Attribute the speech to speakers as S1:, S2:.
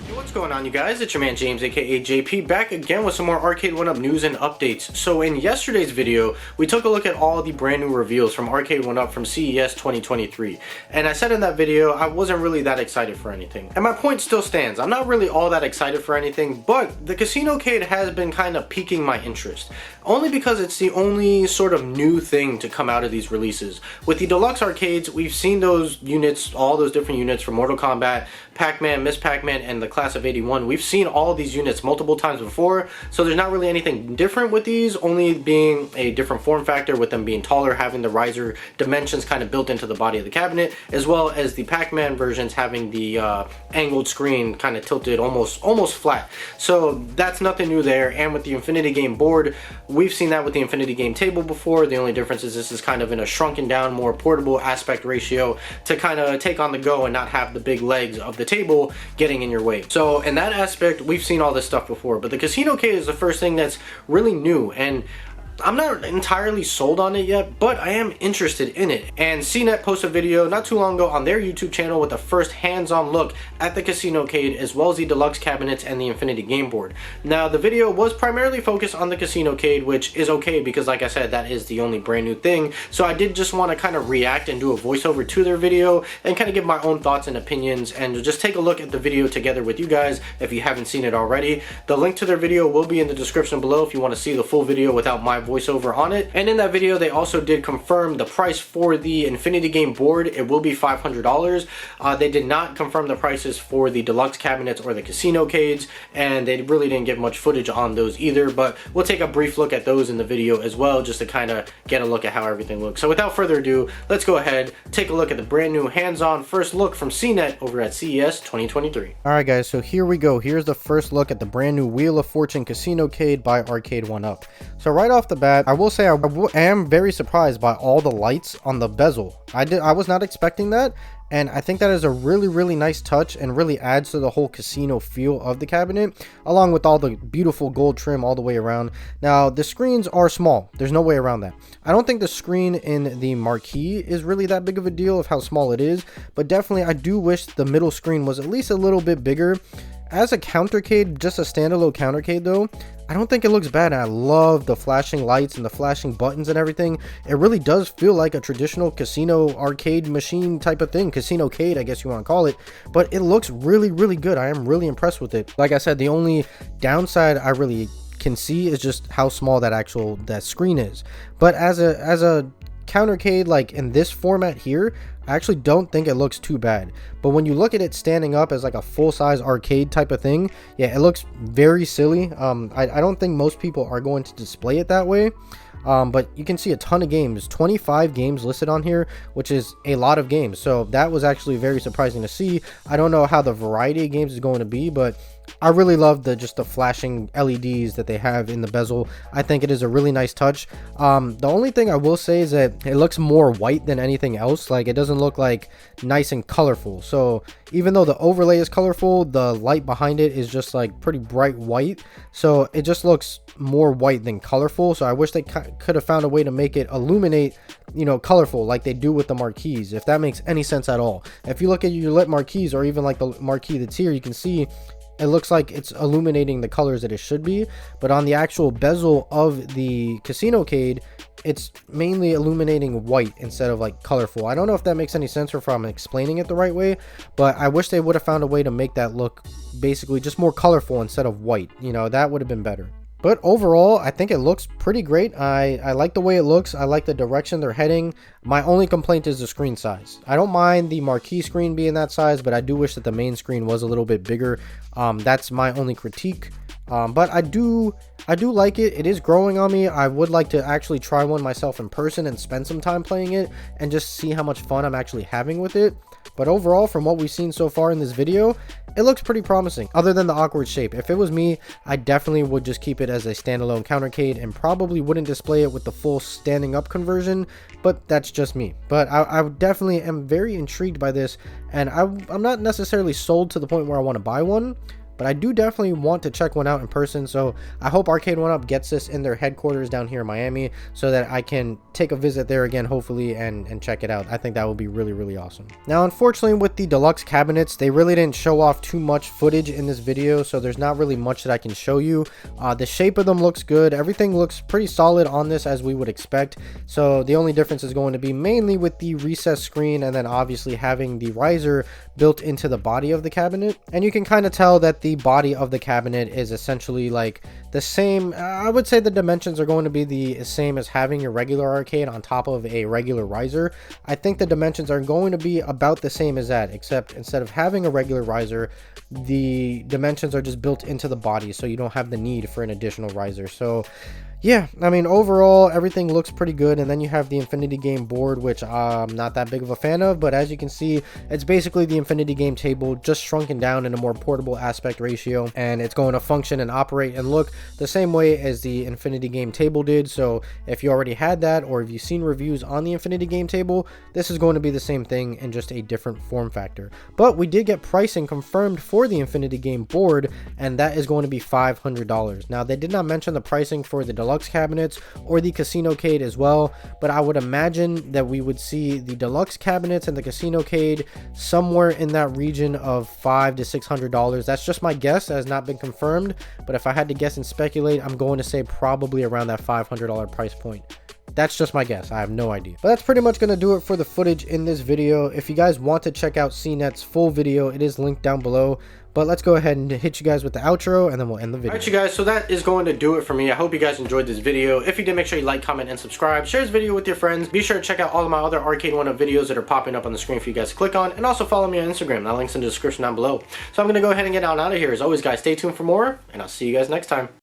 S1: What's going on, you guys? It's your man James, aka JP, back again with some more Arcade1Up news and updates. So in yesterday's video, we took a look at all the brand new reveals from Arcade1Up from CES 2023. And I said in that video, I wasn't really that excited for anything. And my point still stands. I'm not really all that excited for anything, but the Casinocade has been kind of piquing my interest. Only because it's the only sort of new thing to come out of these releases. With the Deluxe arcades, we've seen those units, all those different units from Mortal Kombat, Pacman, Miss Pacman, and the Class of 81. We've seen all of these units multiple times before, so there's not really anything different with these, only being a different form factor with them being taller, having the riser dimensions kind of built into the body of the cabinet, as well as the Pacman versions having the angled screen kind of tilted almost flat. So that's nothing new there. And with the Infinity Game board, we've seen that with the Infinity Game table before. The only difference is this is kind of in a shrunken down, more portable aspect ratio to kind of take on the go and not have the big legs of the table getting in your way. So in that aspect, we've seen all this stuff before, but the Casinocade is the first thing that's really new, and I'm not entirely sold on it yet, but I am interested in it. And CNET posted a video not too long ago on their YouTube channel with the first hands-on look at the Casinocade, as well as the Deluxe cabinets and the Infinity Game board. Now, the video was primarily focused on the Casinocade, which is okay because, like I said, that is the only brand new thing. So I did just want to kind of react and do a voiceover to their video and kind of give my own thoughts and opinions, and just take a look at the video together with you guys if you haven't seen it already. The link to their video will be in the description below if you want to see the full video without my voiceover on it. And in that video, they also did confirm the price for the Infinity Game board. It will be $500. They did not confirm the prices for the Deluxe cabinets or the Casinocades, and they really didn't get much footage on those either, but we'll take a brief look at those in the video as well, just to kind of get a look at how everything looks. So without further ado, let's go ahead, take a look at the brand new hands-on first look from CNET over at CES 2023. Alright guys, so here we go. Here's the first look at the brand new Wheel of Fortune Casinocade by Arcade1Up. So right off the bat, I will say I am very surprised by all the lights on the bezel. I was not expecting that, and I think that is a really nice touch and really adds to the whole casino feel of the cabinet, along with all the beautiful gold trim all the way around. Now, the screens are small. There's no way around that. I don't think the screen in the marquee is really that big of a deal of how small it is, but definitely I do wish the middle screen was at least a little bit bigger. As a countercade, just a standalone countercade though, I don't think it looks bad. I love the flashing lights and the flashing buttons and everything. It really does feel like a traditional casino arcade machine type of thing. Casinocade, I guess you want to call it. But it looks really good. I am really impressed with it. Like I said, the only downside I really can see is just how small that screen is. But as a countercade, like in this format here, I actually don't think it looks too bad. But when you look at it standing up as like a full-size arcade type of thing, yeah, it looks very silly. I don't think most people are going to display it that way. But you can see a ton of games, 25 games listed on here, which is a lot of games. So that was actually very surprising to see. I don't know how the variety of games is going to be, but I really love the flashing LEDs that they have in the bezel. I think it is a really nice touch. The only thing I will say is that it looks more white than anything else. Like, it doesn't look like nice and colorful. So even though the overlay is colorful, the light behind it is just like pretty bright white. So it just looks more white than colorful. So I wish they could have found a way to make it illuminate, you know, colorful like they do with the marquees, if that makes any sense at all. If you look at your lit marquees, or even like the marquee that's here, you can see it looks like it's illuminating the colors that it should be, but on the actual bezel of the Casinocade, it's mainly illuminating white instead of like colorful. I don't know if that makes any sense or if I'm explaining it the right way, but I wish they would have found a way to make that look basically just more colorful instead of white. You know, that would have been better. But overall, I think it looks pretty great. I like the way it looks. I like the direction they're heading. My only complaint is the screen size. I don't mind the marquee screen being that size, but I do wish that the main screen was a little bit bigger. That's my only critique. But I do like it. It is growing on me. I would like to actually try one myself in person and spend some time playing it and just see how much fun I'm actually having with it. But overall, from what we've seen so far in this video, it looks pretty promising, other than the awkward shape. If it was me, I definitely would just keep it as a standalone countercade and probably wouldn't display it with the full standing up conversion, but that's just me. But I definitely am very intrigued by this, and I'm not necessarily sold to the point where I want to buy one, but I do definitely want to check one out in person. So I hope Arcade1Up gets this in their headquarters down here in Miami so that I can take a visit there again, hopefully, and check it out. I think that would be really, really awesome. Now, unfortunately, with the deluxe cabinets, they really didn't show off too much footage in this video, so there's not really much that I can show you. The shape of them looks good. Everything looks pretty solid on this, as we would expect. So the only difference is going to be mainly with the recessed screen, and then obviously having the riser built into the body of the cabinet. And you can kind of tell that the body of the cabinet is essentially like the same. I would say the dimensions are going to be the same as having your regular arcade on top of a regular riser. I think the dimensions are going to be about the same as that, except instead of having a regular riser, the dimensions are just built into the body, so you don't have the need for an additional riser. So yeah, I mean, overall, everything looks pretty good. And then you have the Infinity Game board, which I'm not that big of a fan of. But as you can see, it's basically the Infinity Game table, just shrunken down in a more portable aspect ratio. And it's going to function and operate and look the same way as the Infinity Game table did. So if you already had that, or if you've seen reviews on the Infinity Game table, this is going to be the same thing in just a different form factor. But we did get pricing confirmed for the Infinity Game board, and that is going to be $500. Now, they did not mention the pricing for the Deluxe cabinets or the Casinocade as well, but I would imagine that we would see the Deluxe cabinets and the Casinocade somewhere in that region of $500 to $600. That's just my guess, that has not been confirmed, but if I had to guess and speculate, I'm going to say probably around that $500 price point. That's just my guess. I have no idea. But that's pretty much going to do it for the footage in this video. If you guys want to check out CNET's full video, it is linked down below. But let's go ahead and hit you guys with the outro, and then we'll end the video. Alright, you guys, so that is going to do it for me. I hope you guys enjoyed this video. If you did, make sure you like, comment, and subscribe. Share this video with your friends. Be sure to check out all of my other Arcade1Up videos that are popping up on the screen for you guys to click on. And also follow me on Instagram. That link's in the description down below. So I'm going to go ahead and get on out of here. As always, guys, stay tuned for more, and I'll see you guys next time.